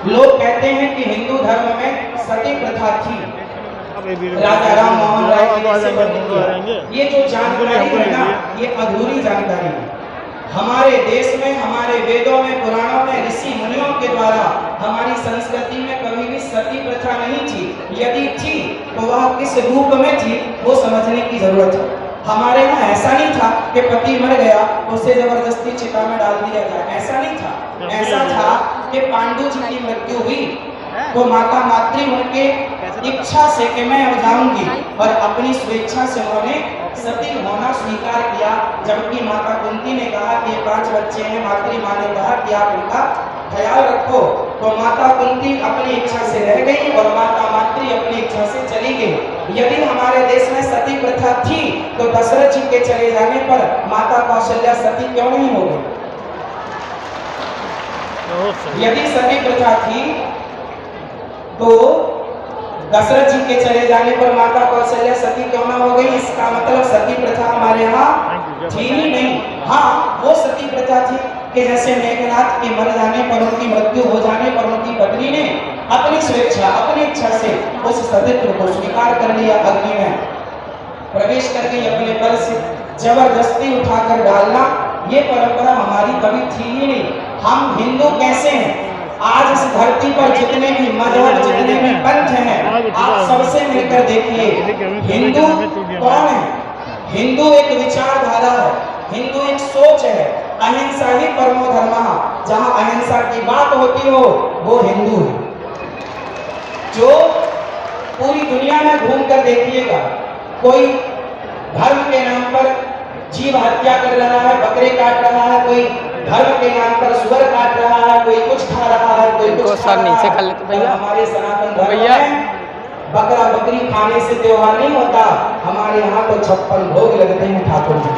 लोग कहते हैं कि हिंदू धर्म में सती प्रथा थी, राजा राम मोहन राय जी ने इसे वर्णित किया। ये जो जानकारी है ना, ये अधूरी जानकारी है। हमारे देश में, हमारे वेदों में, पुराणों में, ऋषि मुनियों के द्वारा हमारी संस्कृति में कभी भी सती प्रथा नहीं थी। यदि थी तो वह किस रूप में थी, वो समझने की जरूरत है। हमारे यहाँ ऐसा नहीं था कि पति मर गया तो उसे जबरदस्ती चिता में डाल दिया जाए, ऐसा नहीं था। ऐसा था कि पांडु जी की मृत्यु हुई तो माता मातृ उनके इच्छा से कि मैं अब जाऊंगी, और अपनी स्वेच्छा से उन्होंने सती होना स्वीकार किया। जबकि माता कुंती ने कहा कि 5 बच्चे हैं, मातृ माँ ने कहा कि आप इनका ख्याल रखो, तो माता कुंती अपनी इच्छा से रह गई और माता मातृ अपनी इच्छा से चली गई। यदि हमारे देश में सती प्रथा थी तो दशरथ जी के चले जाने पर माता कौशल्या सती क्यों नहीं हो गई? यदि सती प्रथा थी तो दशरथ जी के चले जाने पर माता कौशल्या सती क्यों ना हो गई? इसका मतलब सती प्रथा हमारे यहाँ थी ही नहीं। हाँ, वो सती प्रथा थी कि जैसे मेघनाथ के मर जाने पर, उनकी मृत्यु हो जाने पर उनकी पत्नी ने अपनी स्वेच्छा, अपनी इच्छा से उस सतीत्व को स्वीकार कर लिया, अग्नि में प्रवेश कर गई, अपने बल से जबरदस्ती उठाकर डालना, ये परंपरा हमारी कभी थी ही नहीं। हम हिंदू कैसे हैं? आज इस धरती पर जितने भी मजहब, जितने भी पंथ हैं, आप सबसे मिलकर देखिए हिंदू कौन है? हिंदू एक विचारधारा है, हिंदू एक सोच है। अहिंसा ही परमो धर्मः, जहां अहिंसा की बात होती हो वो हिंदू है। जो पूरी दुनिया में घूम कर देखिएगा, कोई धर्म के नाम पर जीव हत्या कर रहा है, बकरे काट रहा है, कोई धर्म के नाम पर सुअर काट रहा है, कोई कुछ खा रहा है, कोई कुछ खा रहा है। भैया हमारे सनातन धर्म में बकरा बकरी खाने से त्योहार नहीं होता, हमारे यहाँ तो 56 भोग लगते हैं ठाकुर जी।